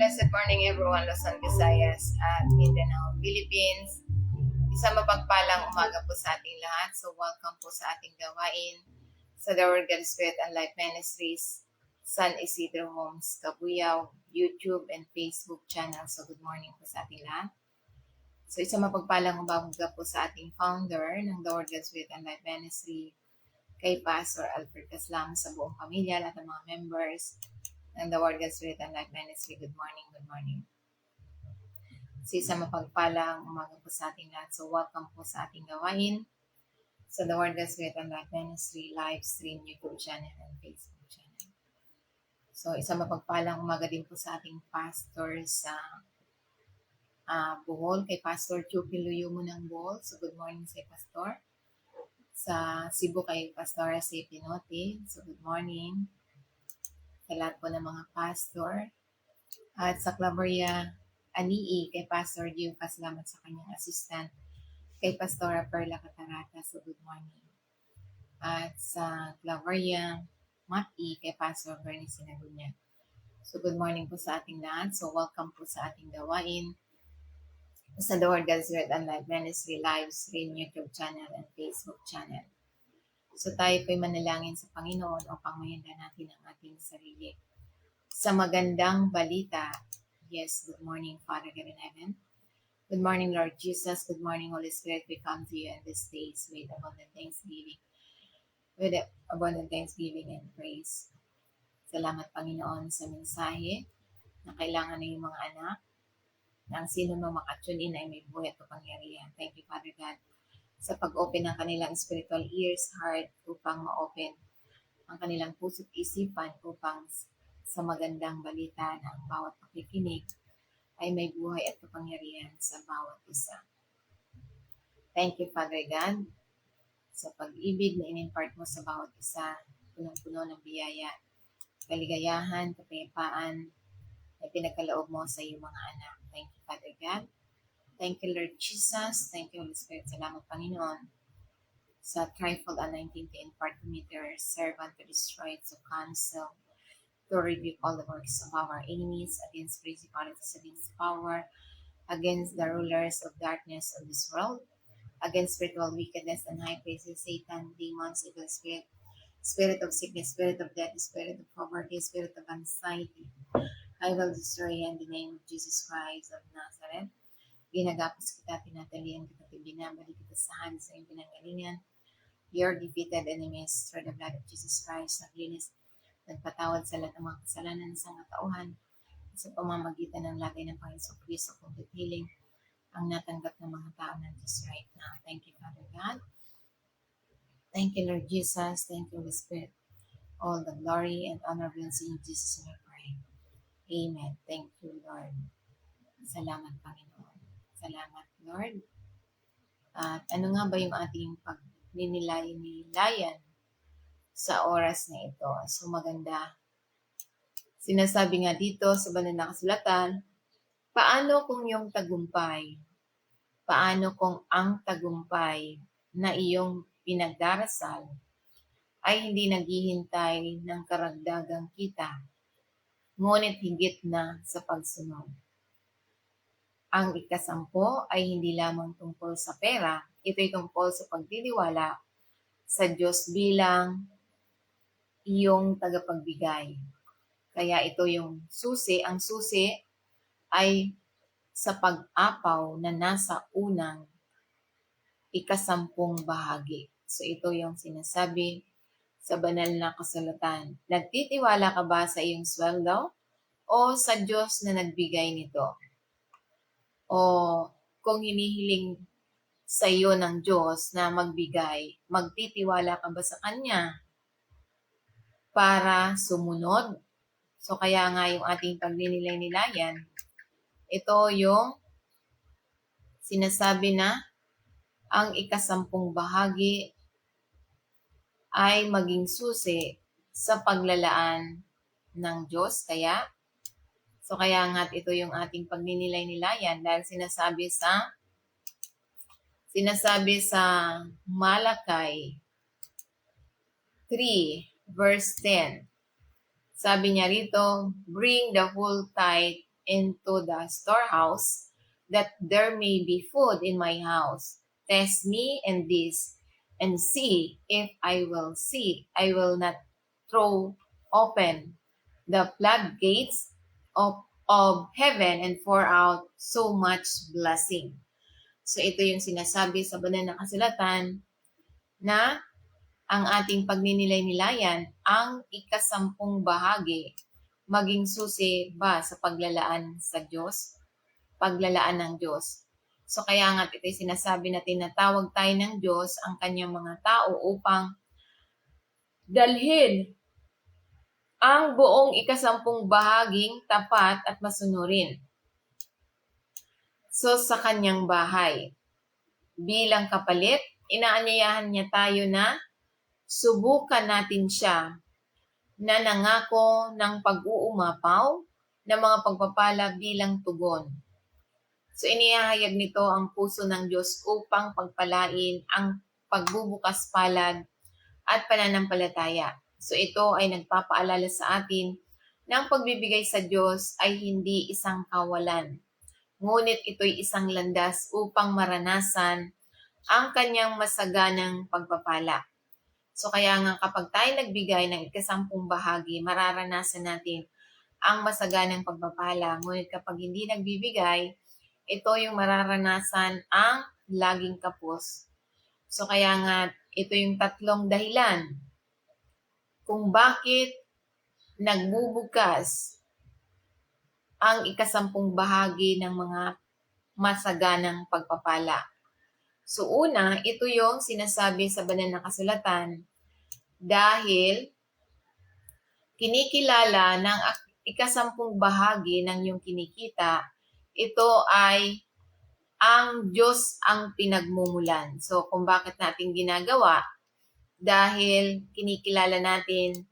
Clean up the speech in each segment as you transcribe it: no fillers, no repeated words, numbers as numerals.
Blessed morning everyone, Luzon, Visayas at Mindanao, Philippines. Isang mapagpalang umaga po sa ating lahat. So welcome po sa ating gawain sa The Word, God, Spirit and Life Ministries, San Isidro Homes, Kabuyao, YouTube and Facebook channel. So good morning po sa ating lahat. So isang mapagpalang umaga po sa ating founder ng The Word, God, Spirit and Life Ministry, kay Pastor Alfred Caslam, sa buong pamilya at ang mga members ng The Word, God, Spirit and Life Ministry. Good morning, good morning. So isang mapagpalang umaga po sa ating lahat. So welcome po sa ating gawain sa The Word, God, Spirit and Life Ministry live stream YouTube channel and Facebook channel. So isang mapagpalang umaga din po sa ating pastor sa Bohol, kay Pastor Chucky Luyumo ng Bohol. So good morning sa Pastor. Sa Cebu kay Pastor C. Pinote. So good morning sa lahat po ng mga pastor. At sa Claveria Anii, kay Pastor Gio Pasalamat sa kanyang assistant, kay Pastora Perla Catarata. So good morning. At sa Claveria Mati, kay Pastor Bernie Sinagunya. So good morning po sa ating lahat. So welcome po sa ating gawain sa The Word, God, Spirit and Life Ministry live stream YouTube channel and Facebook channel. So tayo po'y manalangin sa Panginoon upang mahanda natin ang ating sarili sa magandang balita. Yes, good morning, Father God in heaven. Good morning, Lord Jesus. Good morning, Holy Spirit. We come to you in these days with abundant thanksgiving. And praise. Salamat, Panginoon, sa mensahe na kailangan ng mga anak na ang sino mang makatune in ay may buhay at kapangyarihan. Thank you, Father God, sa pag-open ng kanilang spiritual ears, heart, upang ma-open ang kanilang puso't isipan upang sa magandang balita na ang bawat pakikinig ay may buhay at kapangyarihan sa bawat isa. Thank you, Father God, sa pag-ibig na in-impart mo sa bawat isa, punong-puno ng biyaya, kaligayahan, kapayapaan, na pinagkaloob mo sa iyong mga anak. Thank you, Father God. Thank you, Lord Jesus. Thank you, Holy Spirit. Salamat, Panginoon, sa trifold anointing to impart to me their servant to destroy, to cancel, to rebuke all the works of our enemies, against principalities, against power, against the rulers of darkness of this world, against spiritual wickedness and high places, Satan, demons, evil spirit, spirit of sickness, spirit of death, spirit of poverty, spirit of anxiety. I will destroy in the name of Jesus Christ of Nazareth. Ginagapos kita, tinatalian kita, binabalik kita sa hands sa iyong pinanggalingan. Your defeated enemies through the blood of Jesus Christ, naglinis, nagpatawad sa lahat ng mga kasalanan sa katauhan sa pamamagitan ng lagay ng Panginoon Kristo, complete healing ang natanggap ng mga tao ng Diyos right now. Thank you, Father God. Thank you, Lord Jesus. Thank you, Holy Spirit. All the glory and honor belongs to you, Jesus, and I pray. Amen. Thank you, Lord. Salamat, Panginoon. Salamat, Lord. At ano nga ba yung ating pagninilayan sa oras na ito? So maganda. Sinasabi nga dito sa banal na kasulatan, paano kung yung tagumpay? Paano kung ang tagumpay na iyong pinagdarasal ay hindi naghihintay ng karagdagang kita, ngunit higit na sa pagsunod? Ang ikasampo ay hindi lamang tungkol sa pera, ito'y tungkol sa pagtitiwala sa Diyos bilang iyong tagapagbigay. Kaya ito yung susi. Ang susi ay sa pag-apaw na nasa unang ikasampung bahagi. So ito yung sinasabi sa banal na kasulatan. Nagtitiwala ka ba sa iyong sweldo o sa Diyos na nagbigay nito? O kung hinihiling sa iyo ng Diyos na magbigay, magtitiwala ka ba sa Kanya para sumunod? So kaya nga yung ating pagninilay-nilayan, ito yung sinasabi na ang ikasampung bahagi ay maging susi sa paglalaan ng Diyos. Kaya nga ito yung ating pagninilay-nilayan dahil sinasabi sa Malakay 3 verse 10. Sabi niya rito, bring the whole tithe into the storehouse, that there may be food in my house. Test me in this, and see if I will not throw open the floodgates of heaven and pour out so much blessing. So ito yung sinasabi sa banal na kasulatan na ang ating pagninilay-nilayan ang ikasampung bahagi maging susi ba sa paglalaan sa Diyos, paglalaan ng Diyos. So kaya nga ito'y sinasabi na tinatawag tayo ng Diyos ang kanyang mga tao upang dalhin ang buong ikasampung bahaging tapat at masunurin. So sa kanyang bahay, bilang kapalit, inaanyayahan niya tayo na subukan natin siya na nangako ng pag-uumapaw ng mga pagpapala bilang tugon. So inihahayag nito ang puso ng Diyos upang pagpalain ang pagbubukas palad at pananampalataya. So ito ay nagpapaalala sa atin na ang pagbibigay sa Diyos ay hindi isang kawalan. Ngunit ito'y isang landas upang maranasan ang kanyang masaganang pagpapala. So kaya nga kapag tayo nagbigay ng ikasampung bahagi, mararanasan natin ang masaganang pagpapala. Ngunit kapag hindi nagbibigay, ito yung mararanasan ang laging kapos. So kaya nga ito yung tatlong dahilan kung bakit nagbubukas ang ikasampung bahagi ng mga masaganang pagpapala. So una, ito yung sinasabi sa banal na kasulatan dahil kinikilala ng ikasampung bahagi ng iyong kinikita, ito ay ang Diyos ang pinagmumulan. So kung bakit natin ginagawa, dahil kinikilala natin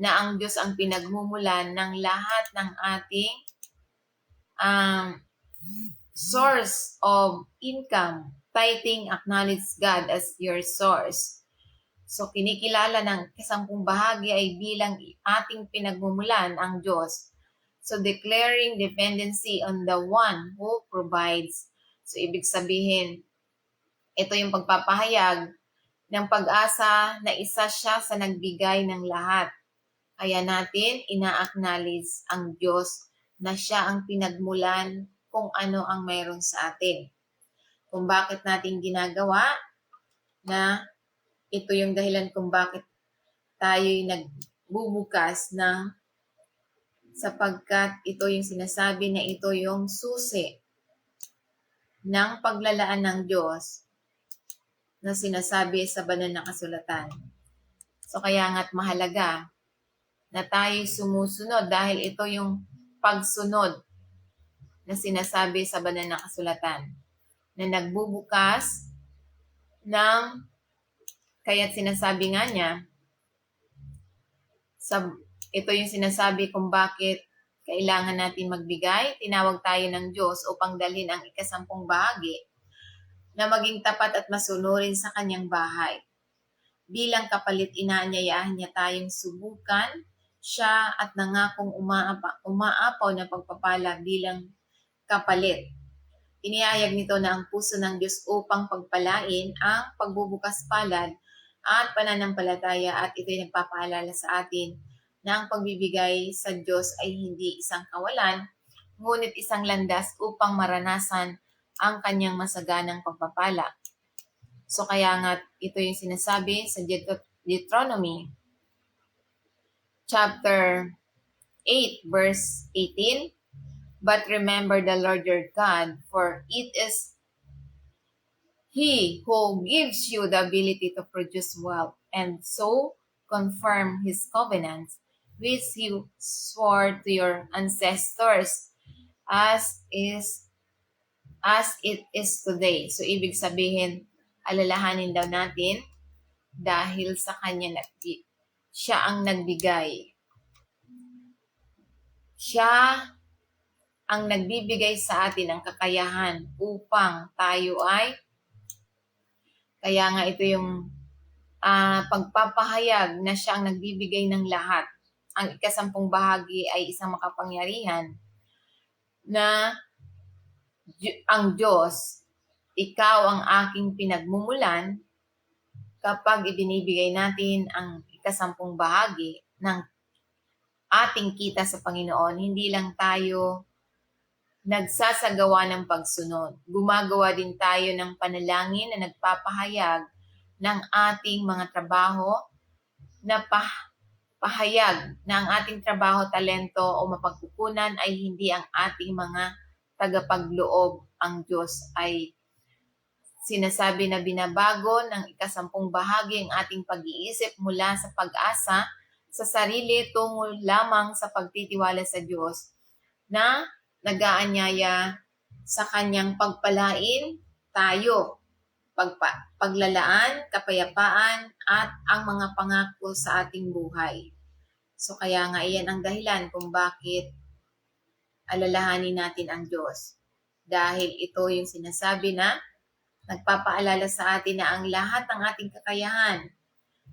na ang Diyos ang pinagmumulan ng lahat ng ating source of income. Tithing, acknowledge God as your source. So, kinikilala ng ikasampung bahagi ay bilang ating pinagmumulan ang Diyos. So, declaring dependency on the one who provides. So, ibig sabihin, ito yung pagpapahayag ng pag-asa na isa siya sa nagbigay ng lahat. Kaya natin ina-acknowledge ang Diyos na siya ang pinagmulan kung ano ang mayroon sa atin. Kung bakit natin ginagawa na ito yung dahilan kung bakit tayo'y nagbubukas ng sapagkat ito yung sinasabi na ito yung susi ng paglalaan ng Diyos na sinasabi sa banal na kasulatan. So kaya nga't mahalaga na tayo'y sumusunod dahil ito yung pagsunod na sinasabi sa banal na kasulatan na nagbubukas ng kaya't sinasabi nga niya, ito yung sinasabi kung bakit kailangan natin magbigay. Tinawag tayo ng Diyos upang dalhin ang ikasampung bahagi na maging tapat at masunurin sa kanyang bahay. Bilang kapalit, inaanyayahan niya tayong subukan siya at nangakong umaapaw na pagpapala bilang kapalit. Inihayag nito na ang puso ng Diyos upang pagpalain ang pagbubukas palad at pananampalataya at ito'y nagpapaalala sa atin na ang pagbibigay sa Diyos ay hindi isang kawalan, ngunit isang landas upang maranasan ang kanyang masaganang pagpapala. So kaya nga ito yung sinasabi sa Deuteronomy chapter 8 verse 18, but remember the Lord your God, for it is He who gives you the ability to produce wealth and so confirm His covenants, which He swore to your ancestors as it is today. So, ibig sabihin, alalahanin daw natin dahil sa Kanya siya ang nagbigay. Siya ang nagbibigay sa atin ng kakayahan upang tayo ay kaya nga ito yung pagpapahayag na siya ang nagbibigay ng lahat. Ang ikasampung bahagi ay isang makapangyarihan na ang Diyos, ikaw ang aking pinagmumulan kapag ibinibigay natin ang ikasampung bahagi ng ating kita sa Panginoon. Hindi lang tayo nagsasagawa ng pagsunod. Gumagawa din tayo ng panalangin na nagpapahayag ng ating mga trabaho na pahayag na ang ating trabaho, talento o mapagkukunan ay hindi ang ating mga tagapagloob. Ang Diyos ay sinasabi na binabago ng ikasampung bahagi ang ating pag-iisip mula sa pag-asa sa sarili tungo lamang sa pagtitiwala sa Diyos na nag-aanyaya sa kanyang pagpalain tayo, paglalaan, kapayapaan, at ang mga pangako sa ating buhay. So kaya nga iyan ang dahilan kung bakit alalahanin natin ang Diyos. Dahil ito yung sinasabi na nagpapaalala sa atin na ang lahat ng ating kakayahan,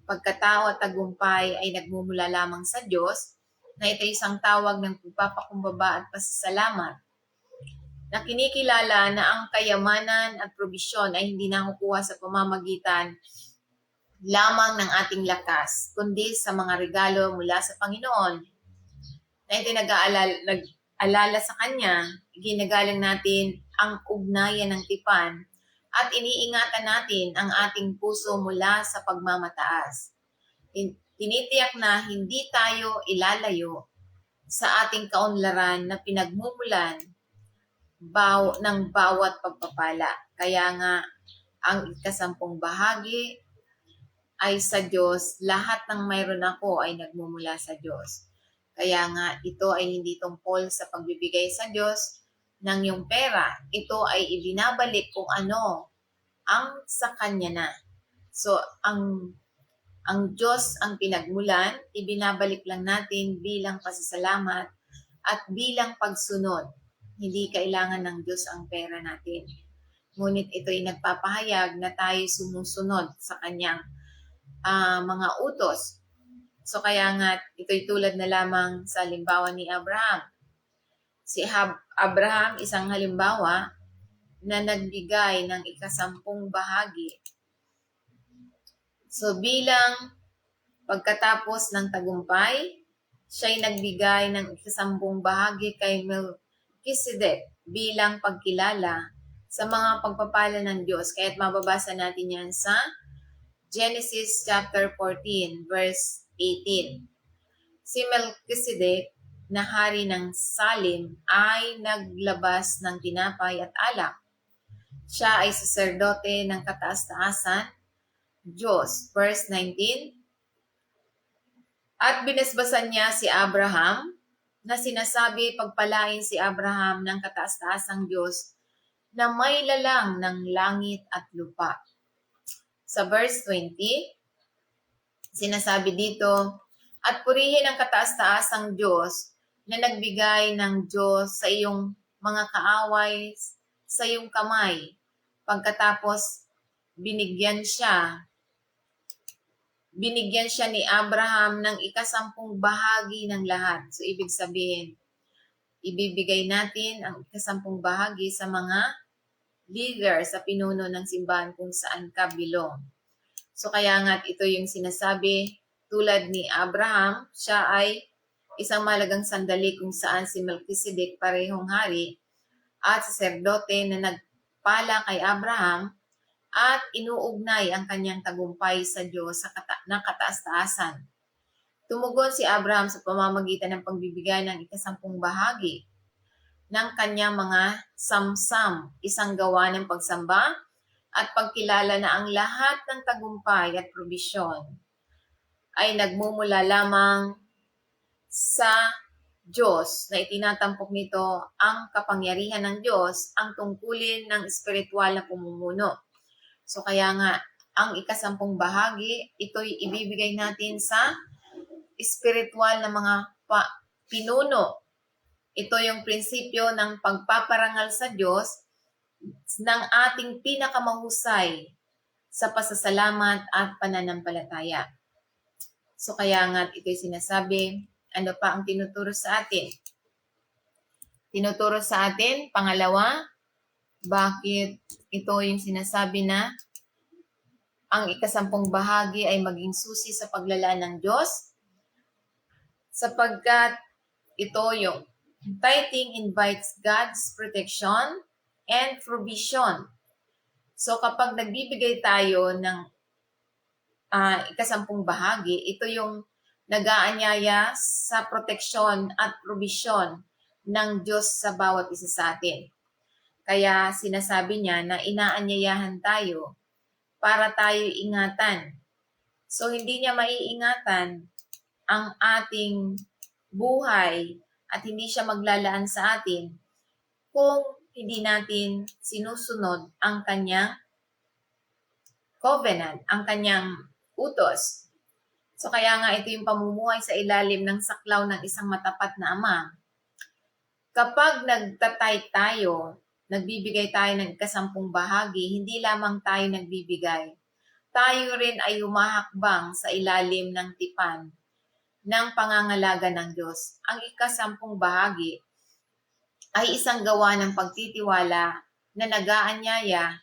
pagkatao at tagumpay ay nagmumula lamang sa Diyos, na ito isang tawag ng pagpapakumbaba at pasasalamat, na kinikilala na ang kayamanan at probisyon ay hindi nakukuha sa pamamagitan lamang ng ating lakas, kundi sa mga regalo mula sa Panginoon, na ito nag-alala sa Kanya, ginagalang natin ang ugnayan ng tipan, at iniingatan natin ang ating puso mula sa pagmamataas. Tinitiyak na hindi tayo ilalayo sa ating kaunlaran na pinagmumulan ng bawat pagpapala. Kaya nga, ang ikasampung bahagi ay sa Diyos. Lahat ng mayroon ako ay nagmumula sa Diyos. Kaya nga, ito ay hindi tungkol sa pagbibigay sa Diyos ng iyong pera. Ito ay ibinabalik kung ano ang sa Kanya na. So, ang Diyos ang pinagmulan, ibinabalik lang natin bilang pasasalamat at bilang pagsunod. Hindi kailangan ng Diyos ang pera natin. Ngunit ito'y nagpapahayag na tayo sumusunod sa Kanyang mga utos. So kaya nga, ito'y tulad na lamang sa halimbawa ni Abraham. Si Abraham, isang halimbawa na nagbigay ng ikasampung bahagi. So bilang pagkatapos ng tagumpay, siya'y nagbigay ng ikasampung bahagi kay Melchizedek bilang pagkilala sa mga pagpapala ng Diyos. Kaya't mababasa natin yan sa Genesis chapter 14, verse 18. Si Melchizedek na hari ng Salem ay naglabas ng tinapay at alak. Siya ay saserdote ng kataas-taasan Diyos. Verse 19. At binasbasan niya si Abraham, na sinasabi pagpalain si Abraham ng kataas-taasang Diyos na may lalang ng langit at lupa. Sa verse 20, sinasabi dito, at purihin ang kataas-taasang Diyos na nagbigay ng Diyos sa iyong mga kaaway sa iyong kamay. Pagkatapos, binigyan siya ni Abraham ng ikasampung bahagi ng lahat. So, ibig sabihin, ibibigay natin ang ikasampung bahagi sa mga leader sa pinuno ng simbahan kung saan ka bilong. So, kaya nga ito yung sinasabi, tulad ni Abraham, siya ay isang malagang sandali kung saan si Melchizedek parehong hari at saserdote na nagpala kay Abraham at inuugnay ang kanyang tagumpay sa Diyos ng kataas-taasan. Tumugon si Abraham sa pamamagitan ng pagbibigay ng ikasampung bahagi ng kanyang mga samsam, isang gawa ng pagsamba at pagkilala na ang lahat ng tagumpay at probisyon ay nagmumula lamang sa Diyos, na itinatampok nito ang kapangyarihan ng Diyos, ang tungkulin ng espiritual na pamumuno. So kaya nga, ang ikasampung bahagi, ito'y ibibigay natin sa espiritual na mga pinuno. Ito yung prinsipyo ng pagpaparangal sa Diyos ng ating pinakamahusay sa pasasalamat at pananampalataya. So kaya nga, ito'y sinasabi, ano pa ang tinuturo sa atin? tinuturo sa atin. Pangalawa, bakit ito yung sinasabi na ang ikasampung bahagi ay maging susi sa paglalaan ng Diyos? Sapagkat ito yung tithing invites God's protection and provision. So kapag nagbibigay tayo ng ikasampung bahagi, ito yung nag-aanyaya sa proteksyon at provision ng Diyos sa bawat isa sa atin. Kaya sinasabi niya na inaanyayahan tayo para tayo ingatan. So hindi niya maiingatan ang ating buhay at hindi siya maglalaan sa atin kung hindi natin sinusunod ang kanyang covenant, ang kanyang utos. So kaya nga ito yung pamumuhay sa ilalim ng saklaw ng isang matapat na ama. Kapag nagtatay tayo, nagbibigay tayo ng ikasampung bahagi, hindi lamang tayo nagbibigay. Tayo rin ay humahakbang sa ilalim ng tipan ng pangangalaga ng Diyos. Ang ikasampung bahagi ay isang gawa ng pagtitiwala na nag-aanyaya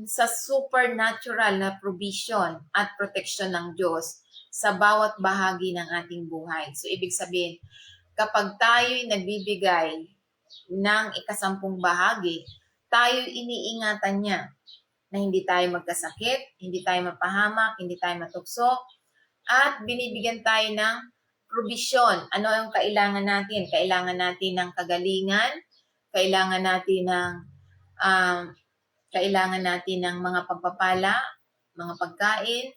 sa supernatural na provision at protection ng Diyos sa bawat bahagi ng ating buhay. So, ibig sabihin, kapag tayo'y nagbibigay ng ikasampung bahagi, tayo'y iniingatan niya na hindi tayo magkasakit, hindi tayo mapahamak, hindi tayo matukso, at binibigyan tayo ng provision. Ano yung kailangan natin? Kailangan natin ng kagalingan, kailangan natin ng mga pagpapala, mga pagkain,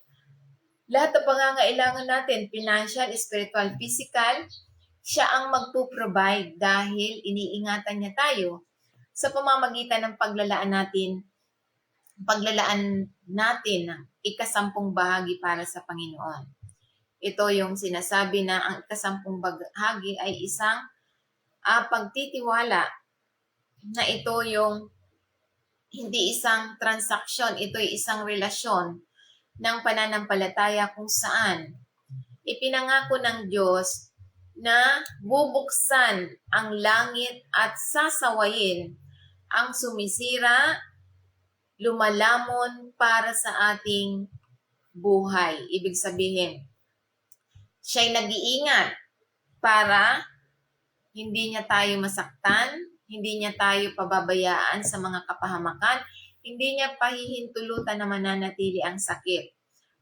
lahat ng pangangailangan natin, financial, spiritual, physical, siya ang magpo-provide dahil iniingatan niya tayo sa pamamagitan ng paglalaan natin ng ikasampung bahagi para sa Panginoon. Ito yung sinasabi na ang ikasampung bahagi ay isang pagtitiwala na ito yung hindi isang transaksyon, ito ay isang relasyon ng pananampalataya kung saan ipinangako ng Diyos na bubuksan ang langit at sasawayin ang sumisira, lumalamon para sa ating buhay. Ibig sabihin, siya'y nag-iingat para hindi niya tayo masaktan, hindi niya tayo pababayaan sa mga kapahamakan, hindi niya pahihintulutan na mananatili ang sakit.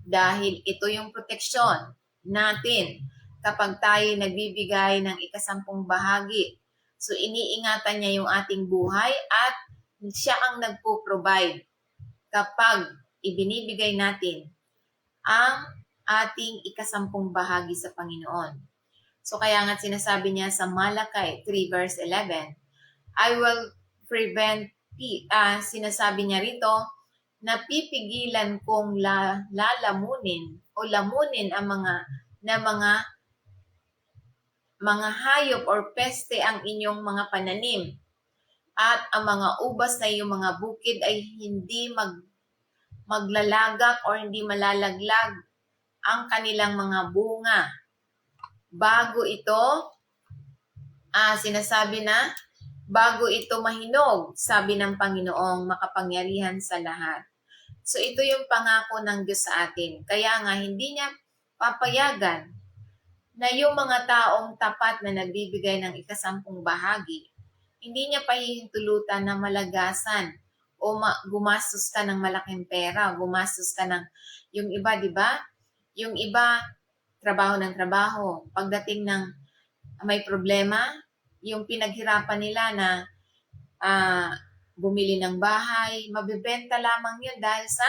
Dahil ito yung proteksyon natin kapag tayo nagbibigay ng ikasampung bahagi. So iniingatan niya yung ating buhay at siya ang nagpo-provide kapag ibinibigay natin ang ating ikasampung bahagi sa Panginoon. So kaya nga sinasabi niya sa Malakay 3 verse 11, I will prevent, sinasabi niya rito, na pipigilan kong lalamunin o lamunin ang mga hayop or peste ang inyong mga pananim. At ang mga ubas na iyong mga bukid ay hindi maglalagak or hindi malalaglag ang kanilang mga bunga. Bago ito, sinasabi na, bago ito mahinog, sabi ng Panginoong makapangyarihan sa lahat. So ito yung pangako ng Diyos sa atin. Kaya nga hindi niya papayagan na yung mga taong tapat na nagbibigay ng ikasampung bahagi, hindi niya pahihintulutan na malagasan o gumastos ka ng malaking pera, gumastos ka ng, yung iba, di ba? Yung iba, trabaho ng trabaho. Pagdating ng may problema, yung pinaghirapan nila na bumili ng bahay, mabibenta lamang yun dahil sa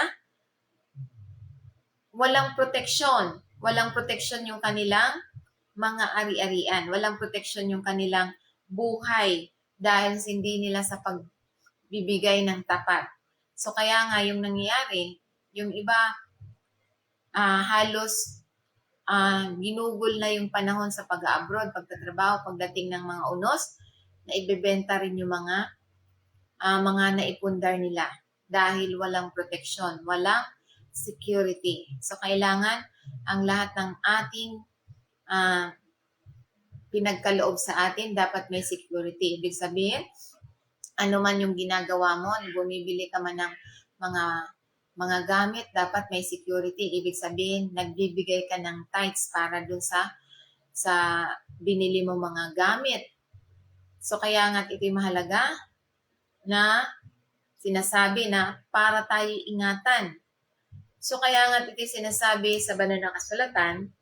walang proteksyon. Walang proteksyon yung kanilang mga ari-arian. Walang proteksyon yung kanilang buhay dahil hindi nila sa pagbibigay ng tapat. So kaya nga yung nangyayari, yung iba halos ginugol na yung panahon sa pag-abroad, pagtatrabaho, pagdating ng mga unos, na ibebenta rin yung mga naipundar nila dahil walang proteksyon, walang security. So, kailangan ang lahat ng ating pinagkaloob sa atin, dapat may security. Ibig sabihin, ano man yung ginagawa mo, bumibili ka man ng mga gamit, dapat may security. Ibig sabihin, nagbibigay ka ng tithes para dun sa binili mo mga gamit. So kaya nga ito'y mahalaga na sinasabi na para tayo ingatan. So kaya nga ito'y sinasabi sa banal na kasulatan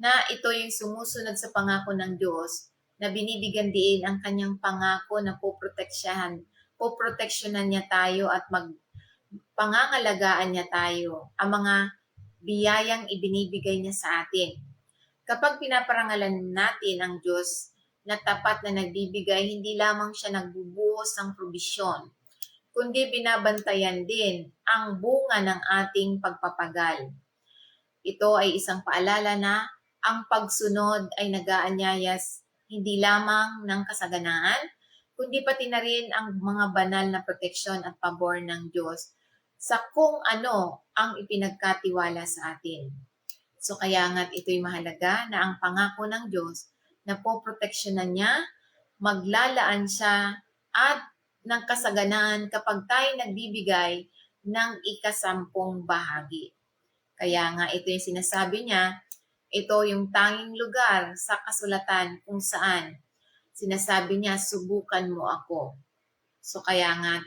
na ito yung sumusunod sa pangako ng Diyos na binibigyan diin ang kanyang pangako na poproteksyonan niya tayo at pangangalagaan niya tayo, ang mga biyayang ibinibigay niya sa atin. Kapag pinaparangalan natin ang Diyos na tapat na nagbibigay, hindi lamang siya nagbubuhos ng probisyon, kundi binabantayan din ang bunga ng ating pagpapagal. Ito ay isang paalala na ang pagsunod ay nag-aanyayas hindi lamang ng kasaganaan, kundi pati na rin ang mga banal na proteksyon at pabor ng Diyos sa kung ano ang ipinagkatiwala sa atin. So kaya nga't ito'y mahalaga na ang pangako ng Diyos na poproteksyonan niya, maglalaan siya at ng kasaganaan kapag tayo nagbibigay ng ikasampung bahagi. Kaya nga ito yung sinasabi niya, ito yung tanging lugar sa kasulatan kung saan sinasabi niya, subukan mo ako. So kaya nga,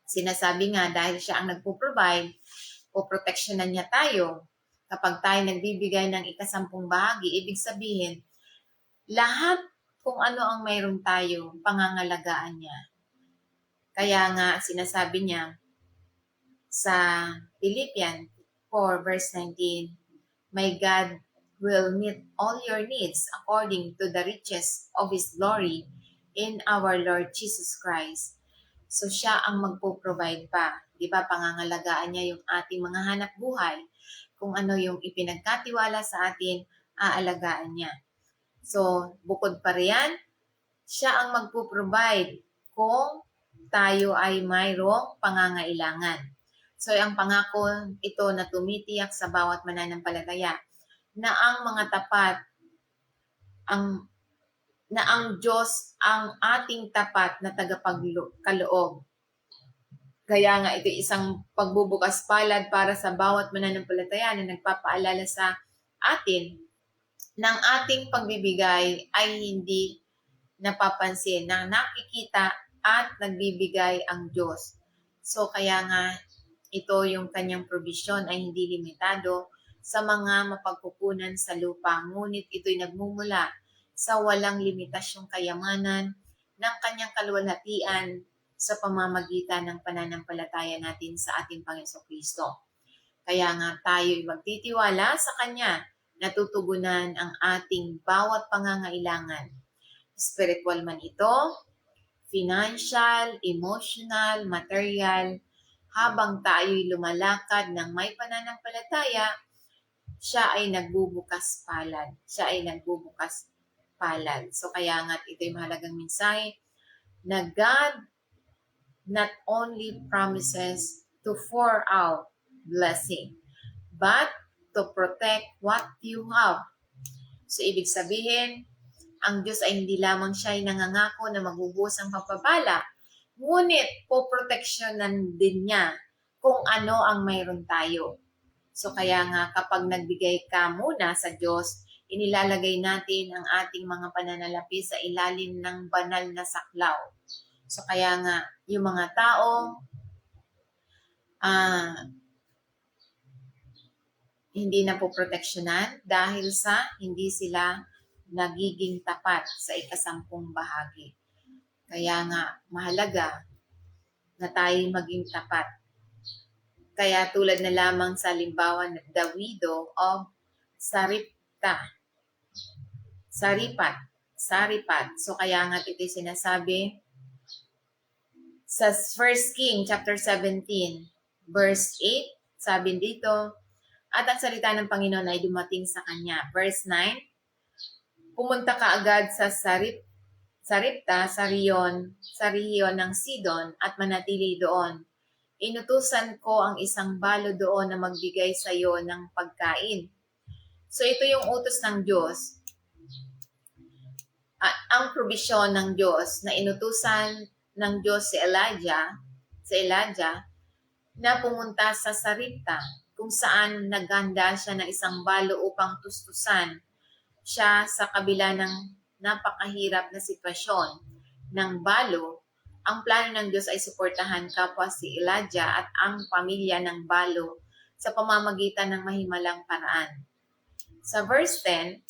sinasabi nga dahil siya ang nagpo-provide, poproteksyonan niya tayo. Kapag tayo nagbibigay ng ikasampung bahagi, ibig sabihin, lahat kung ano ang mayroon tayo, pangangalagaan niya. Kaya nga, sinasabi niya sa Philippians 4 verse 19, my God will meet all your needs according to the riches of His glory in our Lord Jesus Christ. So siya ang magpo-provide pa. Di ba? Pangangalagaan niya yung ating mga hanap buhay. Kung ano yung ipinagkatiwala sa atin, aalagaan niya. So, bukod pa riyan, siya ang magpo-provide kung tayo ay mayroong pangangailangan. So, ang pangako ito na tumitiyak sa bawat mananampalataya na ang mga tapat, na ang Diyos ang ating tapat na tagapagkaloob. Kaya nga ito isang pagbubukas palad para sa bawat mananampalataya na nagpapaalala sa atin ng ating pagbibigay ay hindi napapansin, na nakikita at nagbibigay ang Diyos. So kaya nga ito yung kanyang provision ay hindi limitado sa mga mapagkukunan sa lupa, ngunit ito'y nagmumula sa walang limitasyong kayamanan ng kanyang kaluwalhatian sa pamamagitan ng pananampalataya natin sa ating Panginoong Kristo. Kaya nga tayo'y magtitiwala sa Kanya na tutugunan ang ating bawat pangangailangan. Spiritual man ito, financial, emotional, material, habang tayo'y lumalakad ng may pananampalataya, siya ay nagbubukas palad. Siya ay nagbubukas palad. So kaya nga ito'y mahalagang mensahe na God not only promises to pour out blessing, but to protect what you have. So ibig sabihin, ang Diyos ay hindi lamang siya ay nangangako na magbubuhos ang pagpapala, ngunit poproteksyonan din niya kung ano ang mayroon tayo. So kaya nga kapag nagbigay ka muna sa Diyos, inilalagay natin ang ating mga pananalapi sa ilalim ng banal na saklaw. So kaya nga yung mga taong hindi na po proteksyonan dahil sa hindi sila nagiging tapat sa ikasampung bahagi. Kaya nga, mahalaga na tayo maging tapat. Kaya tulad na lamang sa halimbawa the widow of Saripat. So kaya nga ito'y sinasabi sa 1 King chapter 17 verse 8, sabi dito, at ang salita ng Panginoon ay dumating sa kanya. Verse 9, pumunta ka agad sa Saripta, sa rehiyon ng Sidon at manatili doon. Inutusan ko ang isang balo doon na magbigay sa iyo ng pagkain. So ito yung utos ng Diyos ang probisyon ng Diyos na inutusan ng Diyos si Elijah na pumunta sa Saripta kung saan naghanda siya ng isang balo upang tustusan siya sa kabila ng napakahirap na sitwasyon ng balo. Ang plano ng Diyos ay suportahan kapwa si Elijah at ang pamilya ng balo sa pamamagitan ng mahimalang paraan. Sa verse 10,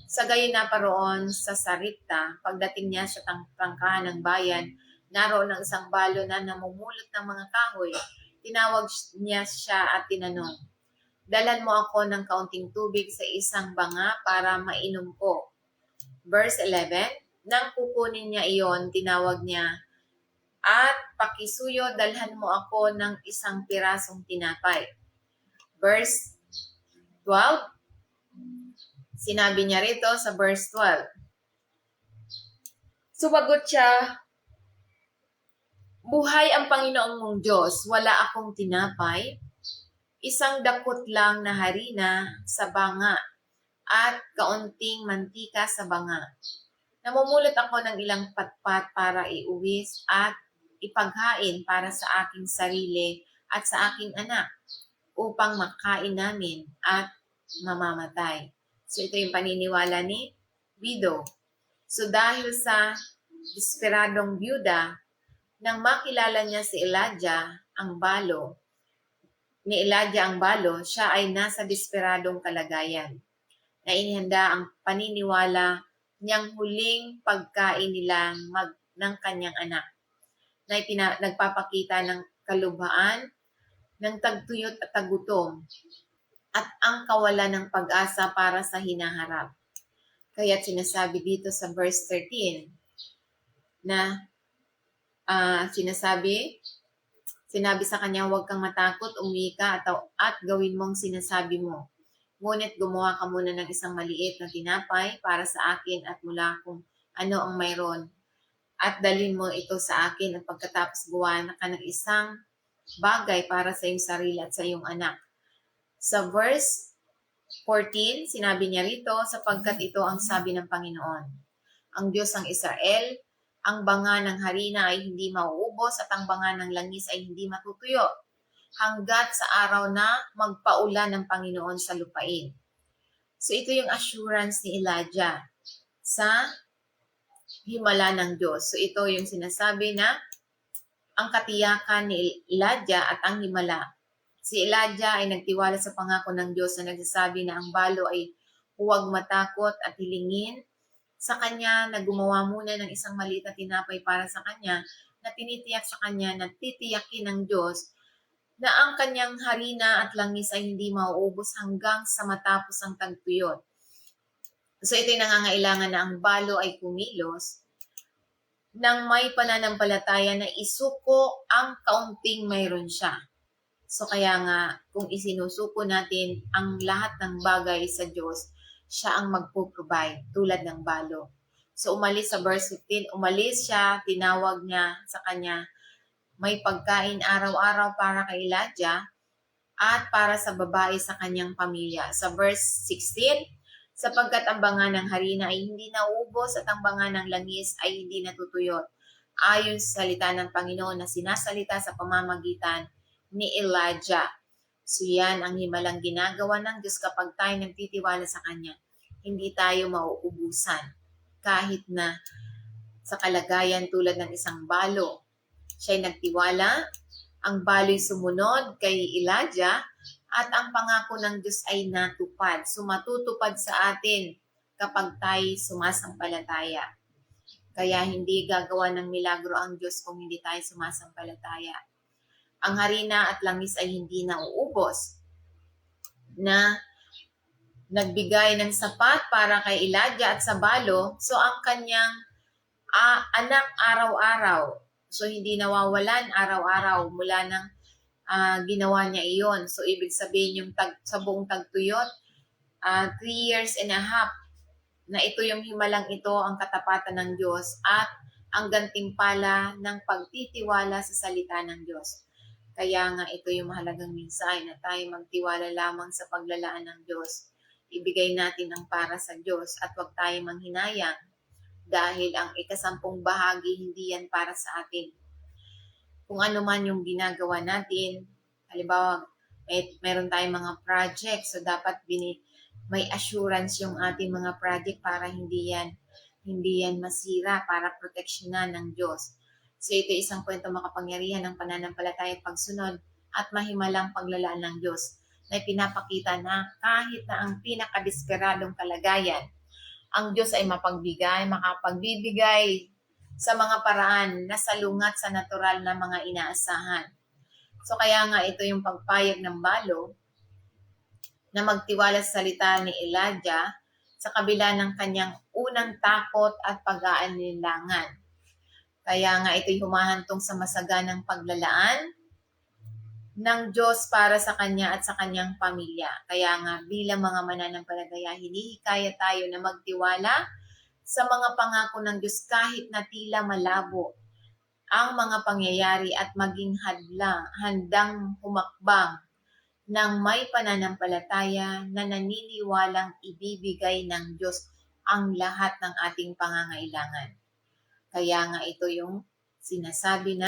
sa gayon na paroon sa Saripta, pagdating niya sa trangkahan ng bayan, naroon ang isang balo na namumulot ng mga kahoy. Tinawag niya siya at tinanong, "Dalan mo ako ng kaunting tubig sa isang banga para mainom ko." Verse 11, nang kukunin niya iyon, tinawag niya, "At pakisuyo, dalhan mo ako ng isang pirasong tinapay." Verse 12, sinabi niya rito sa verse 12, sumagot siya, "Buhay ang Panginoong mong Diyos, wala akong tinapay, isang dakot lang na harina sa banga at kaunting mantika sa banga. Namumulot ako ng ilang patpat para iuwis at ipaghain para sa aking sarili at sa aking anak upang makain namin at mamamatay." So ito yung paniniwala ni widow. So dahil sa desperadong byuda, nang makilala niya si Elijah ang balo, siya ay nasa desperadong kalagayan na inihanda ang paniniwala niyang huling pagkain nila ng kanyang anak na nagpapakita ng kalubhaan, ng tagtuyot at tagutom at ang kawalan ng pag-asa para sa hinaharap. Kaya sinasabi dito sa verse 13 na sinabi sa kanya, "Huwag kang matakot, umuwi ka at gawin mong sinasabi mo. Ngunit gumawa ka muna ng isang maliit na tinapay para sa akin at mula kung ano ang mayroon. At dalhin mo ito sa akin at pagkatapos gawa ka ng isang bagay para sa iyong sarili at sa iyong anak." Sa verse 14, sinabi niya rito, "Sapagkat ito ang sabi ng Panginoon, ang Diyos ng Israel, ang banga ng harina ay hindi mauubos at ang banga ng langis ay hindi matutuyo hanggat sa araw na magpaulan ng Panginoon sa lupain." So ito yung assurance ni Elijah sa himala ng Diyos. So ito yung sinasabi na ang katiyakan ni Elijah at ang himala. Si Elijah ay nagtiwala sa pangako ng Diyos na nagsasabi na ang balo ay huwag matakot at hilingin sa kanya na gumawa muna ng isang maliit na tinapay para sa kanya na tinitiyak sa kanya na titiyakin ng Diyos na ang kanyang harina at langis ay hindi mauubos hanggang sa matapos ang tagtuyot. So ito'y nangangailangan na ang balo ay kumilos nang may pananampalataya na isuko ang kaunting mayroon siya. So kaya nga, kung isinusuko natin ang lahat ng bagay sa Diyos, siya ang magpo-provide tulad ng balo. So umalis sa verse 15, umalis siya, tinawag niya sa kanya, may pagkain araw-araw para kay Elijah at para sa babae sa kanyang pamilya. Sa verse 16, sapagkat ang banga ng harina ay hindi nauubos at ang banga ng langis ay hindi natutuyot, ayon sa salita ng Panginoon na sinasalita sa pamamagitan ni Elijah. So yan ang himalang ginagawa ng Diyos kapag tayo nagtitiwala sa Kanya. Hindi tayo mauubusan kahit na sa kalagayan tulad ng isang balo. Siya'y nagtiwala, ang balo'y sumunod kay Elijah at ang pangako ng Diyos ay natupad. So matutupad sa atin kapag tayo sumasampalataya. Kaya hindi gagawa ng milagro ang Diyos kung hindi tayo sumasampalataya. Ang harina at langis ay hindi nauubos na nagbigay ng sapat para kay Elijah at sa balo. So ang kanyang anak araw-araw. So hindi nawawalan araw-araw mula ng ginawa niya iyon. So ibig sabihin yung sa buong tagtuyot, 3 years and a half na ito yung himalang ito ang katapatan ng Diyos at ang gantimpala ng pagtitiwala sa salita ng Diyos. Kaya nga ito yung mahalagang mensahe na tayo magtiwala lamang sa paglalaan ng Diyos. Ibigay natin ang para sa Diyos at huwag tayo manghinayang Dahil ang ika-10 bahagi, hindi yan para sa atin. Kung ano man yung ginagawa natin, halimbawa, meron tayong mga project, so dapat may assurance yung ating mga project para hindi yan masira, para proteksyonan ng Diyos. So ito isang kwento makapangyarihan ng pananampalataya at pagsunod at mahimalang paglalaan ng Diyos na pinapakita na kahit na ang pinakadesperadong kalagayan, ang Diyos ay makapagbibigay sa mga paraan na salungat sa natural na mga inaasahan. So kaya nga ito yung pagpayag ng balo na magtiwala sa salita ni Elijah sa kabila ng kanyang unang takot at pag-aalinlangan. Kaya nga ito'y humahantong sa masaganang paglalaan ng Diyos para sa kanya at sa kanyang pamilya. Kaya nga bilang mga mananampalataya, hinihikayat tayo na magtiwala sa mga pangako ng Diyos kahit na tila malabo ang mga pangyayari at maging handang humakbang ng may pananampalataya na naniniwalang ibibigay ng Diyos ang lahat ng ating pangangailangan. Kaya nga ito yung sinasabi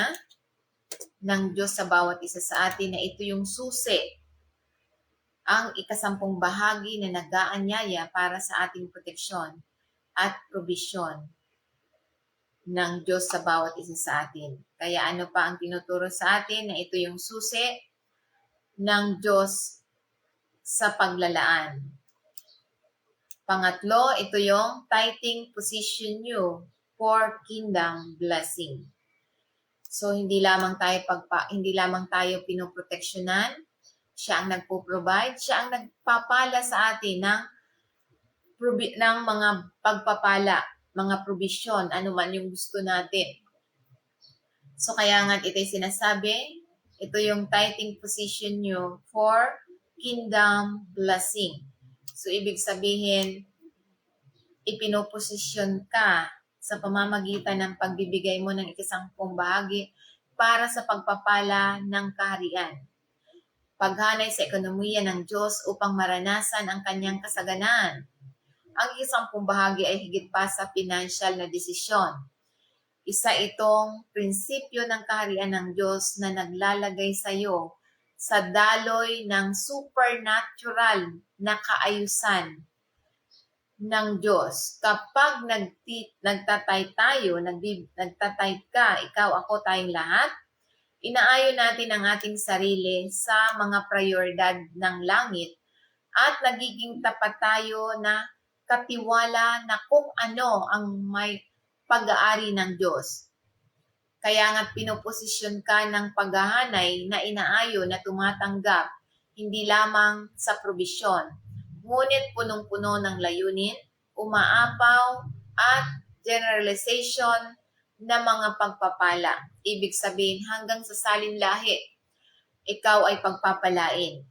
ng Diyos sa bawat isa sa atin na ito yung susi, ang ika-10 bahagi na nag-aanyaya para sa ating proteksyon at probisyon ng Diyos sa bawat isa sa atin. Kaya ano pa ang tinuturo sa atin na ito yung susi ng Diyos sa paglalaan. Pangatlo, ito yung tithing position you for kingdom blessing. So hindi lamang tayo pinoproteksyonan, siya ang nagpo-provide, siya ang nagpapala sa atin ng mga pagpapala, mga provision, ano man yung gusto natin. So kaya nga ito'y sinasabi, ito yung tithing position nyo for kingdom blessing. So ibig sabihin, ipinoposisyon ka sa pamamagitan ng pagbibigay mo ng ika-10 bahagi para sa pagpapala ng kaharian. Paghanay sa ekonomiya ng Diyos upang maranasan ang kanyang kasaganaan. Ang ika-10 bahagi ay higit pa sa financial na desisyon. Isa itong prinsipyo ng kaharian ng Diyos na naglalagay sa iyo sa daloy ng supernatural na kaayusan ng Diyos. Kapag nagtatay ka, ikaw, ako, tayong lahat, inaayon natin ang ating sarili sa mga prioridad ng langit at nagiging tapat tayo na katiwala na kung ano ang may pag-aari ng Diyos. Kaya nga pinoposisyon ka ng paghahanay na inaayon na tumatanggap hindi lamang sa probisyon, ngunit punong-puno ng layunin, umaapaw at generalization na mga pagpapala. Ibig sabihin hanggang sa salinlahi, ikaw ay pagpapalain.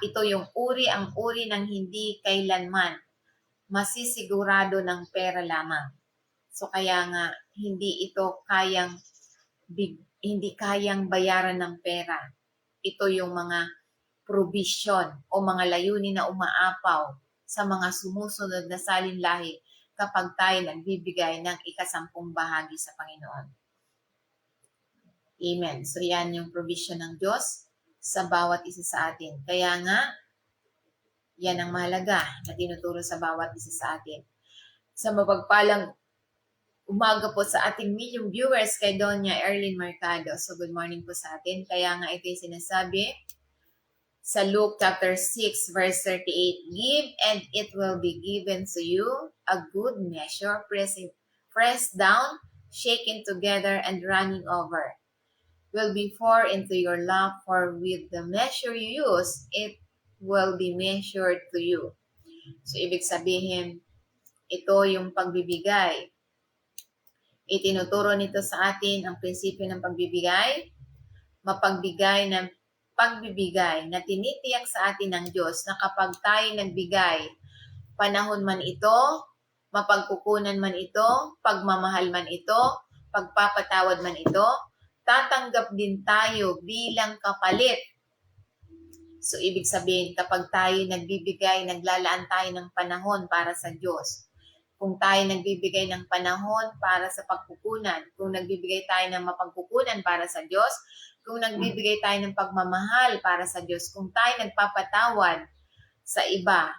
Ito yung ang uri ng hindi kailanman masisigurado ng pera lamang. So kaya nga hindi kayang bayaran ng pera. Ito yung mga provision o mga layunin na umaapaw sa mga sumusunod na salinlahi kapag tayo nagbibigay ng ika-10 bahagi sa Panginoon. Amen. So yan yung provision ng Diyos sa bawat isa sa atin. Kaya nga, yan ang mahalaga na tinuturo sa bawat isa sa atin. Sa mapagpalang umaga po sa ating million viewers kay Doña Erlyn Mercado. So good morning po sa atin. Kaya nga ito yung sinasabi sa Luke chapter 6 verse 38, give and it will be given to you, a good measure, pressed down, shaken together, and running over, will be poured into your lap, for with the measure you use, it will be measured to you. So ibig sabihin, ito yung pagbibigay. Itinuturo nito sa atin ang prinsipyo ng pagbibigay, mapagbigay ng pagbibigay na tinitiyak sa atin ng Diyos na kapag tayo nagbigay, panahon man ito, mapagkukunan man ito, pagmamahal man ito, pagpapatawad man ito, tatanggap din tayo bilang kapalit. So ibig sabihin, kapag tayo nagbibigay, naglalaan tayo ng panahon para sa Diyos. Kung tayo nagbibigay ng panahon para sa pagkukunan, kung nagbibigay tayo ng mapagkukunan para sa Diyos, kung nagbibigay tayo ng pagmamahal para sa Diyos, kung tayo nagpapatawad sa iba,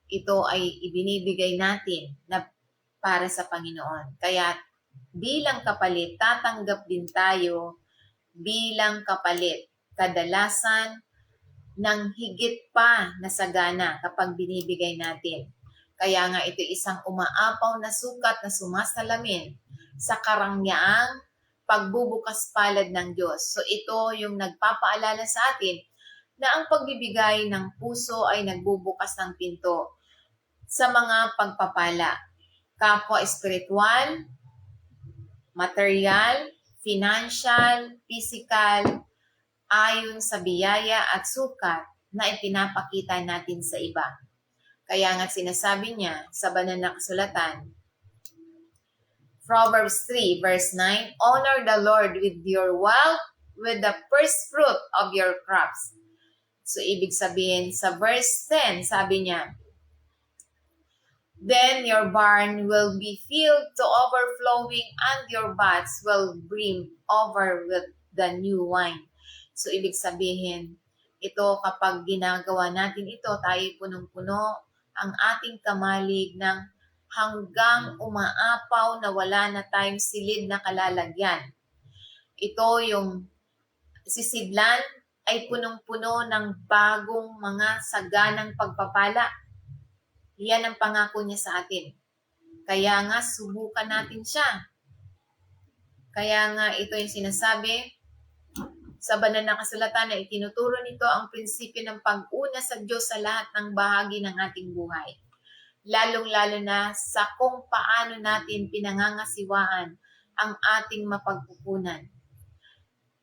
ito ay ibinibigay natin na para sa Panginoon. Kaya bilang kapalit, tatanggap din tayo bilang kapalit. Kadalasan ng higit pa na sagana kapag binibigay natin. Kaya nga ito isang umaapaw na sukat na sumasalamin sa karangyaang pagbubukas palad ng Diyos. So ito yung nagpapaalala sa atin na ang pagbibigay ng puso ay nagbubukas ng pinto sa mga pagpapala. Kapwa espiritual, material, financial, physical, ayon sa biyaya at sukat na ipinapakita natin sa iba. Kaya nga sinasabi niya sa banal na kasulatan, Proverbs 3 verse 9, honor the Lord with your wealth, with the first fruit of your crops. So ibig sabihin sa verse 10, sabi niya, then your barn will be filled to overflowing and your vats will brim over with the new wine. So ibig sabihin, ito kapag ginagawa natin ito, tayo punong-puno ang ating kamalig ng hanggang umaapaw na wala na tayong silid na kalalagyan. Ito yung sisidlan ay punong-puno ng bagong mga saganang pagpapala. Yan ang pangako niya sa atin. Kaya nga, subukan natin siya. Kaya nga, ito yung sinasabi sa banal na kasulatan na itinuturo nito ang prinsipyo ng pag-una sa Diyos sa lahat ng bahagi ng ating buhay. Lalong-lalo na sa kung paano natin pinangangasiwaan ang ating mapagkukunan.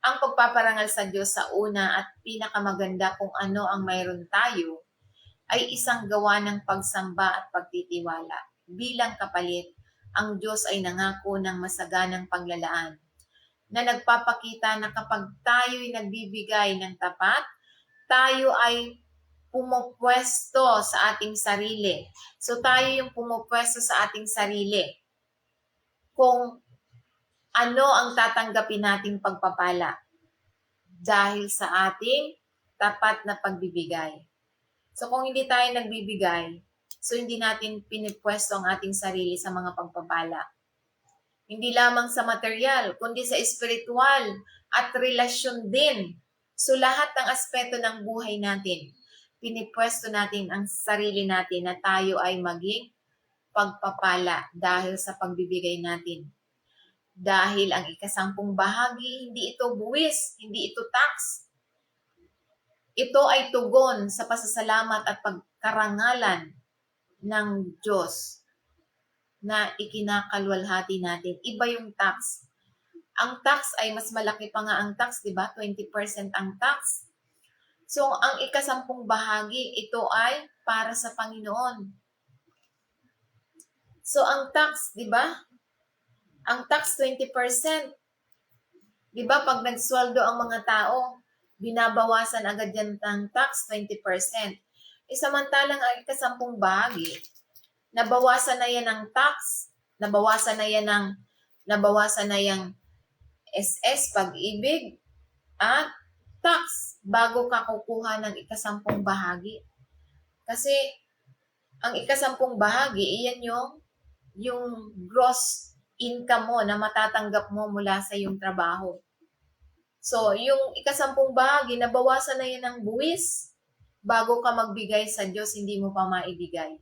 Ang pagpaparangal sa Diyos sa una at pinakamaganda kung ano ang mayroon tayo ay isang gawa ng pagsamba at pagtitiwala. Bilang kapalit, ang Diyos ay nangako ng masaganang paglalaan na nagpapakita na kapag tayo'y nagbibigay ng tapat, tayo ay pumupwesto sa ating sarili. So tayo yung pumupwesto sa ating sarili kung ano ang tatanggapin nating pagpapala dahil sa ating tapat na pagbibigay. So kung hindi tayo nagbibigay, so hindi natin pinipwesto ang ating sarili sa mga pagpapala. Hindi lamang sa material, kundi sa espiritual at relasyon din. So lahat ng aspeto ng buhay natin, pinipwesto natin ang sarili natin na tayo ay maging pagpapala dahil sa pagbibigay natin. Dahil ang ikasampung bahagi, hindi ito buwis, hindi ito tax. Ito ay tugon sa pasasalamat at pagkarangalan ng Diyos na ikinakalwalhati natin. Iba yung tax. Ang tax ay mas malaki pa nga ang tax, di ba? 20% ang tax. So, ang ikasampung bahagi, ito ay para sa Panginoon. So, ang tax, di ba? Ang tax, 20%. Di ba, pag nagsweldo ang mga tao, binabawasan agad yan ng tax, 20%. Samantalang ang ikasampung bahagi, nabawasan na yan ng tax, nabawasan na yung SS, pag-ibig, at tax bago ka kukuha ng ikasampung bahagi. Kasi ang ikasampung bahagi, iyan yung gross income mo na matatanggap mo mula sa iyong trabaho. So, yung ikasampung bahagi, nabawasan na yan ng buwis bago ka magbigay sa Diyos, hindi mo pa maibigay.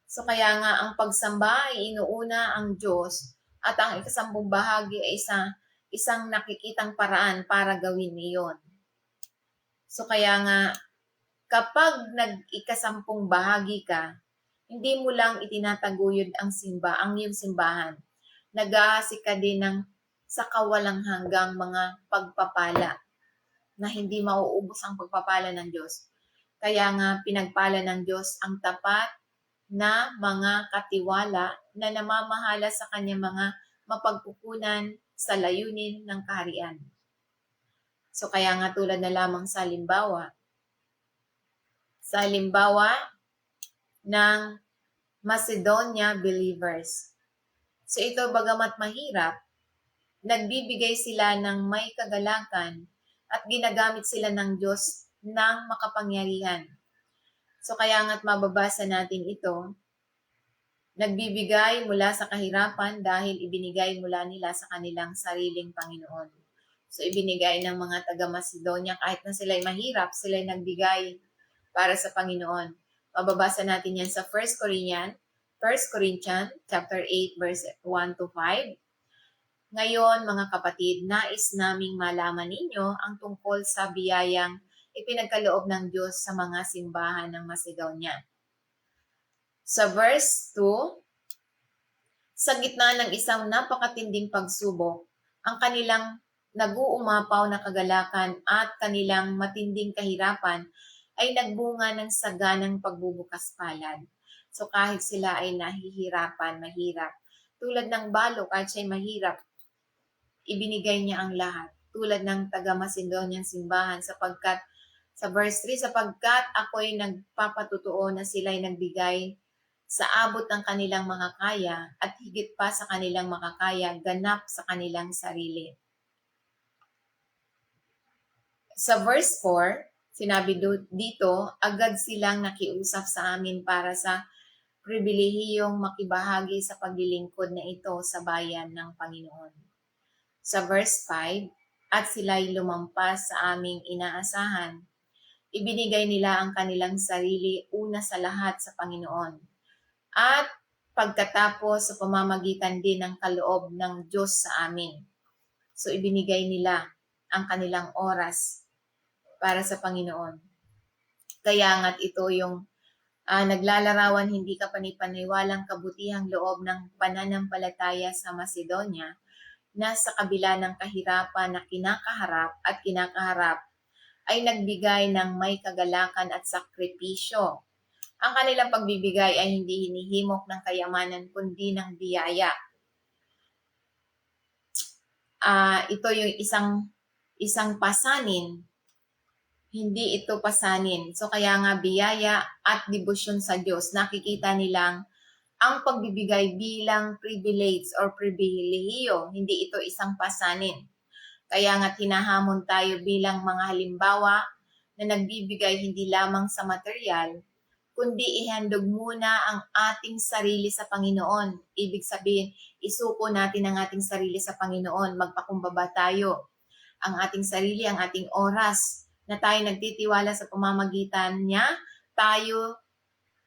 So, kaya nga ang pagsamba ay inuuna ang Diyos at ang ikasampung bahagi ay isang nakikitang paraan para gawin niyon. So, kaya nga, kapag nag-ikasampung bahagi ka, hindi mo lang itinataguyod ang iyong simbahan. Nag-aasik ka din ng sa kawalang hanggang mga pagpapala na hindi mauubos ang pagpapala ng Diyos. Kaya nga pinagpala ng Diyos ang tapat na mga katiwala na namamahala sa kanyang mga mapagkukunan sa layunin ng kaharian. So kaya nga tulad na lamang sa halimbawa ng Macedonia believers. So ito, bagamat mahirap, nagbibigay sila ng may kagalakan at ginagamit sila ng Diyos ng makapangyarihan. So kaya nga't mababasa natin ito, nagbibigay mula sa kahirapan dahil ibinigay mula nila sa kanilang sariling Panginoon. So ibinigay ng mga taga-Macedonia, kahit na sila'y mahirap, sila'y nagbigay para sa Panginoon. Mababasa natin yan sa 1 Corinthians chapter 8 verse 1 to 5. Ngayon, mga kapatid, nais naming malaman ninyo ang tungkol sa biyayang ipinagkaloob ng Diyos sa mga simbahan ng Macedonia. Sa verse 2, sa gitna ng isang napakatinding pagsubok, ang kanilang nag-uumapaw na kagalakan at kanilang matinding kahirapan ay nagbunga ng saganang pagbubukas palad. So kahit sila ay nahihirapan, mahirap, tulad ng balo, kahit siya'y mahirap, ibinigay niya ang lahat. Tulad ng taga-Macedonian simbahan, sapagkat sa verse 3, sapagkat ako'y nagpapatutuo na sila'y nagbigay sa abot ng kanilang makakaya at higit pa sa kanilang makakaya, ganap sa kanilang sarili. Sa verse 4, sinabi dito, agad silang nakiusap sa amin para sa pribilehiyong makibahagi sa paglilingkod na ito sa bayan ng Panginoon. Sa verse 5, at sila'y lumampas sa aming inaasahan. Ibinigay nila ang kanilang sarili una sa lahat sa Panginoon. At pagkatapos sa pamamagitan din ng kaloob ng Diyos sa amin. So ibinigay nila ang kanilang oras para sa Panginoon. Kaya nga't ito yung naglalarawan hindi ka panipaniwalang kabutihang loob ng pananampalataya sa Macedonia na sa kabila ng kahirapan na kinakaharap ay nagbigay ng may kagalakan at sakripisyo. Ang kanilang pagbibigay ay hindi hinihimok ng kayamanan kundi ng biyaya. Ito yung isang pasanin, hindi ito pasanin. So kaya nga biyaya at debosyon sa Diyos, nakikita nilang ang pagbibigay bilang privilege or pribilehiyo, hindi ito isang pasanin. Kaya nga hinahamon tayo bilang mga halimbawa na nagbibigay hindi lamang sa material, kundi ihandog muna ang ating sarili sa Panginoon. Ibig sabihin, isuko natin ang ating sarili sa Panginoon, magpakumbaba tayo. Ang ating sarili, ang ating oras, na tayo nagtitiwala sa pamamagitan niya, tayo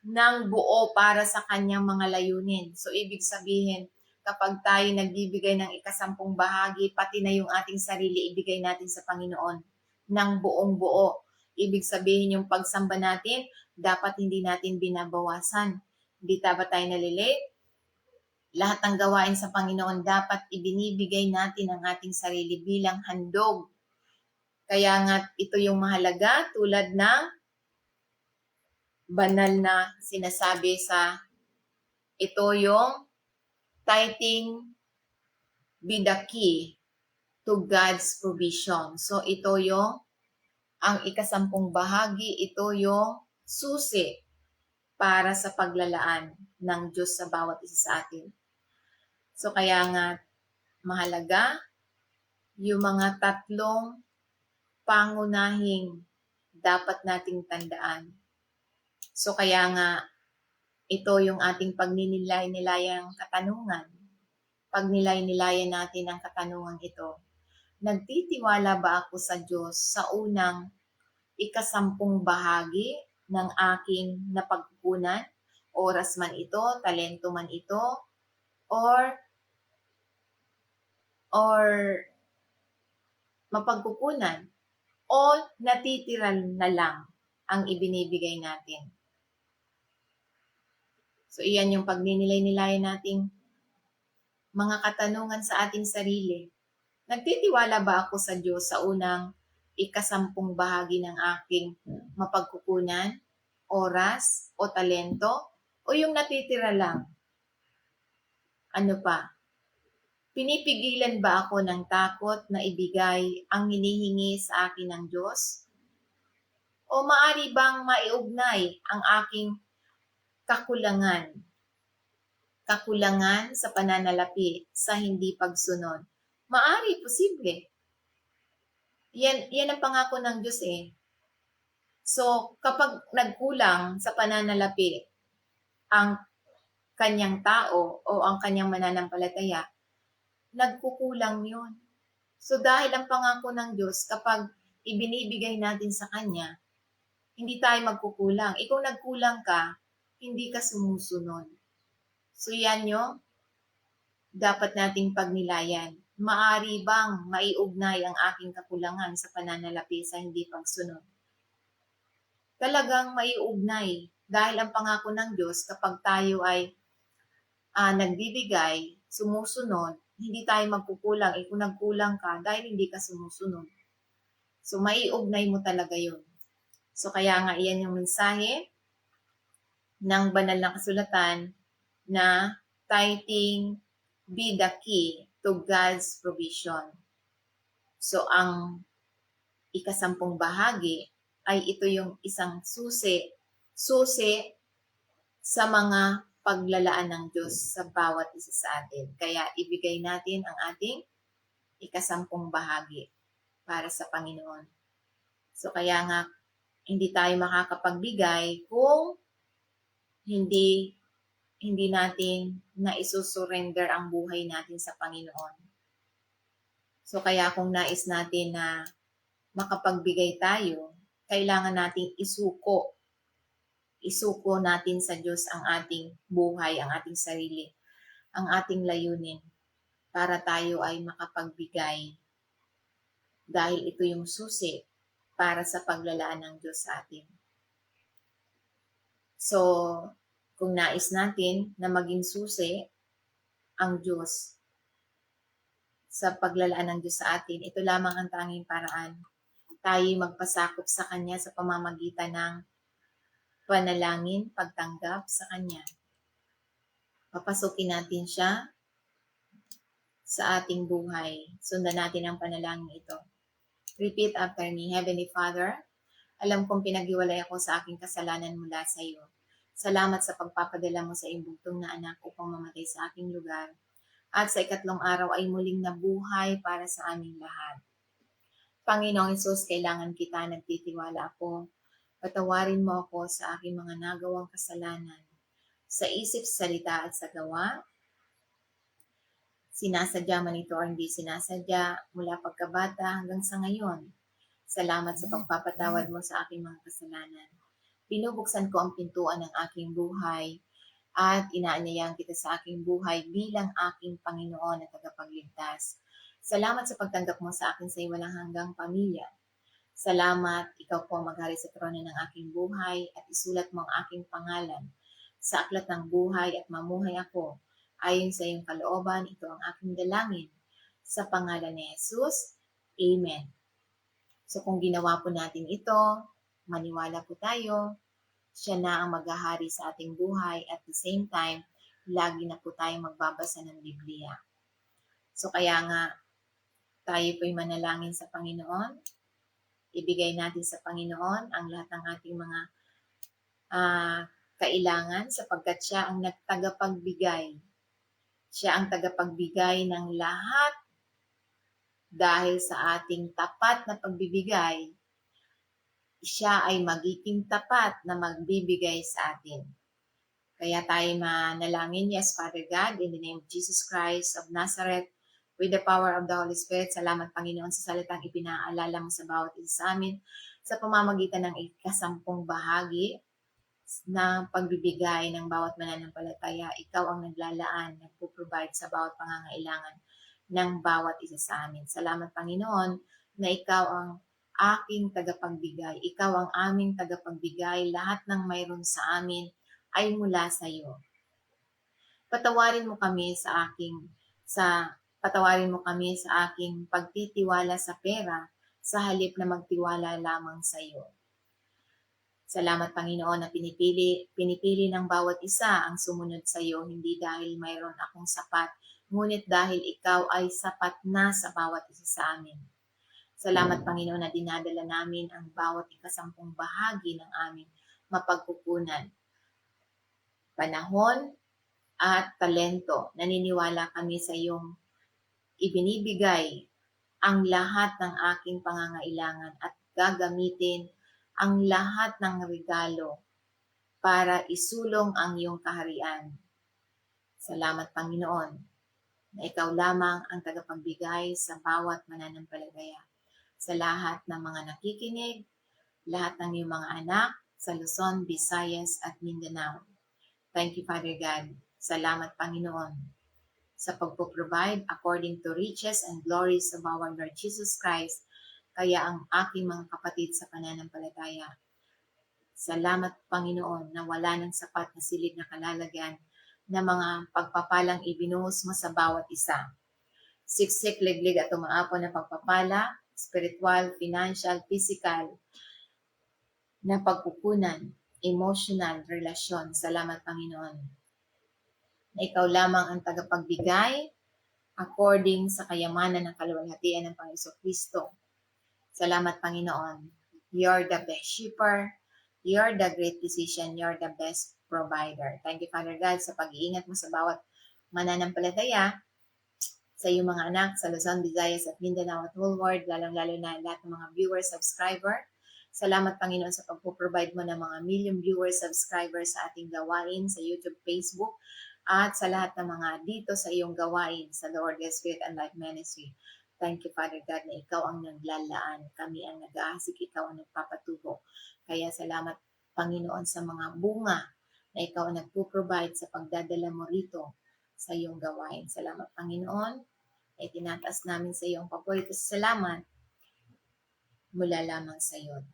ng buo para sa kanyang mga layunin. So, ibig sabihin, kapag tayo nagbibigay ng ikasampung bahagi, pati na yung ating sarili, ibigay natin sa Panginoon ng buong buo. Ibig sabihin, yung pagsamba natin, dapat hindi natin binabawasan. Hindi dapat tayo nalilate. Lahat ng gawain sa Panginoon, dapat ibinibigay natin ang ating sarili bilang handog. Kaya nga ito yung mahalaga, tulad ng banal na sinasabi sa ito yung tithing be the key to God's provision. So ito yung ang ikasampung bahagi, ito yung susi para sa paglalaan ng Diyos sa bawat isa sa atin. So kaya nga mahalaga yung mga tatlong pangunahing dapat nating tandaan. So kaya nga ito yung ating pagninilay-nilayang katanungan. Pagnilay-nilayan natin ang katanungan ito. Nagtitiwala ba ako sa Diyos sa unang ikasampung bahagi ng aking napagkukunan? Oras man ito, talento man ito, or mapagkukunan, o natitira na lang ang ibinibigay natin. So iyan yung pagninilay-nilayan nating mga katanungan sa ating sarili. Nagtitiwala ba ako sa Diyos sa unang ikasampung bahagi ng aking mapagkukunan, oras, o talento? O yung natitira lang? Ano pa? Pinipigilan ba ako ng takot na ibigay ang hinihingi sa akin ng Diyos? O maari bang maiugnay ang aking kakulangan kakulangan sa pananalapi sa hindi pagsunod? Maari, posible. Yan ang pangako ng Diyos eh. So, kapag nagkulang sa pananalapi ang kanyang tao o ang kanyang mananampalataya, nagkukulang yun. So, dahil ang pangako ng Diyos, kapag ibinibigay natin sa Kanya, hindi tayo magkukulang. Ikaw nagkulang ka, hindi ka sumusunod. So, yan yung dapat nating pagnilayan. Maari bang maiugnay ang aking kakulangan sa pananalapi sa hindi pagsunod? Talagang maiugnay dahil ang pangako ng Diyos kapag tayo ay nagbibigay, sumusunod, hindi tayo magkukulang. Kung nagkulang ka dahil hindi ka sumusunod. So, maiugnay mo talaga yun. So, kaya nga iyan yung mensahe ng banal na kasulatan na tithing be the key to God's provision. So, ang ikasampung bahagi ay ito yung isang susi sa mga paglalaan ng Diyos sa bawat isa sa atin. Kaya ibigay natin ang ating ikasampung bahagi para sa Panginoon. So, kaya nga, hindi tayo makakapagbigay kung hindi natin na isusurrender ang buhay natin sa Panginoon. So, kaya kung nais natin na makapagbigay tayo, kailangan nating isuko natin sa Diyos ang ating buhay, ang ating sarili, ang ating layunin para tayo ay makapagbigay dahil ito yung susi para sa paglalaan ng Diyos sa atin. So, kung nais natin na maging susi ang Diyos sa paglalaan ng Diyos sa atin, ito lamang ang tanging paraan. Tayo magpasakop sa Kanya sa pamamagitan ng panalangin, pagtanggap sa Kanya. Papasukin natin siya sa ating buhay. Sundan natin ang panalangin ito. Repeat after me. Heavenly Father, alam kong pinag-iwalay ako sa aking kasalanan mula sa iyo. Salamat sa pagpapadala mo sa iyong bugtong na anak upang mamatay sa aking lugar. At sa ikatlong araw ay muling nabuhay para sa aming lahat. Panginoong Hesus, kailangan kita, nagtitiwala ako. Patawarin mo ako sa aking mga nagawang kasalanan. Sa isip, salita at sa gawa, sinasadya man ito o hindi sinasadya, mula pagkabata hanggang sa ngayon. Salamat sa pagpapatawad mo sa aking mga kasalanan. Pinubuksan ko ang pintuan ng aking buhay at inaanyayahan kita sa aking buhay bilang aking Panginoon at tagapagligtas. Salamat sa pagtanggap mo sa akin sa walang hanggang pamilya. Salamat, ikaw po ang maghari sa trono ng aking buhay at isulat mo ang aking pangalan sa aklat ng buhay at mamuhay ako ayon sa iyong kalooban. Ito ang aking dalangin sa pangalan ni Jesus. Amen. So kung ginawa po natin ito, maniwala po tayo, siya na ang maghahari sa ating buhay at the same time, lagi na po tayong magbabasa ng Biblia. So kaya nga, tayo po'y manalangin sa Panginoon. Ibigay natin sa Panginoon ang lahat ng ating mga kailangan sapagkat siya ang nagtagapagbigay. Siya ang tagapagbigay ng lahat dahil sa ating tapat na pagbibigay, siya ay magiging tapat na magbibigay sa atin. Kaya tayo manalangin, yes, Father God, in the name of Jesus Christ of Nazareth, with the power of the Holy Spirit, salamat Panginoon sa salitang ipinaalala mo sa bawat isa sa amin sa pamamagitan ng ikasampung bahagi na pagbibigay ng bawat mananampalataya. Ikaw ang naglalaan, nagpo-provide sa bawat pangangailangan ng bawat isa sa amin. Salamat Panginoon na ikaw ang aking tagapagbigay. Ikaw ang aming tagapagbigay. Lahat ng mayroon sa amin ay mula sa iyo. Patawarin mo kami sa aking pagtitiwala sa pera sa halip na magtiwala lamang sa iyo. Salamat Panginoon na pinipili ng bawat isa ang sumunod sa iyo, hindi dahil mayroon akong sapat, ngunit dahil ikaw ay sapat na sa bawat isa sa amin. Salamat Panginoon na dinadala namin ang bawat ikasampung bahagi ng aming mapagkukunan. Panahon at talento. Naniniwala kami sa iyong ibinibigay ang lahat ng aking pangangailangan at gagamitin ang lahat ng regalo para isulong ang iyong kaharian. Salamat, Panginoon, na ikaw lamang ang tagapagbigay sa bawat mananampalataya. Sa lahat ng mga nakikinig, lahat ng iyong mga anak sa Luzon, Visayas at Mindanao. Thank you, Father God. Salamat, Panginoon, sa pagpo-provide according to riches and glories of our Lord Jesus Christ. Kaya ang aking mga kapatid sa pananampalataya, salamat, Panginoon, na wala ng sapat na silid na kalalagyan na mga pagpapalang ibinuhos mo sa bawat isa. Siksik, liglig at umaapon na pagpapala, spiritual, financial, physical, na pagkukunan, emotional, relasyon. Salamat, Panginoon, na ikaw lamang ang tagapagbigay according sa kayamanan ng kaluwalhatian ng Panginoon Kristo. Salamat, Panginoon. You're the best shipper. You're the great physician. You're the best provider. Thank you, Father God, sa pag-iingat mo sa bawat mananampalataya, sa iyong mga anak sa Luzon, Visayas at Mindanao at whole world, lalong-lalo na lahat ng mga viewers, subscriber. Salamat, Panginoon, sa pagpo-provide mo ng mga million viewers, subscribers sa ating gawain sa YouTube, Facebook, at sa lahat ng mga dito sa iyong gawain sa The Word, the Spirit, and Life Ministry. Thank you, Father God, na ikaw ang naglalaan. Kami ang nag-aasik, ikaw ang nagpapatubo. Kaya salamat, Panginoon, sa mga bunga na ikaw ang nagpo-provide sa pagdadala mo rito sa iyong gawain. Salamat, Panginoon. Ay tinataas namin sa iyo ang paborito sa salamat mula lamang sa iyo.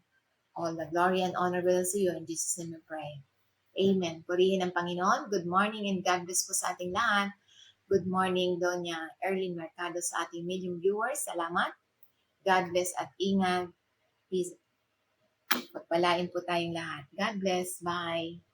All the glory and honor belongs to you. In Jesus' name we pray. Amen. Purihin ang Panginoon. Good morning and God bless po sa ating lahat. Good morning, Doña Erlyn Mercado sa ating million viewers. Salamat. God bless at ingat. Peace. Pagpalain po tayong lahat. God bless. Bye.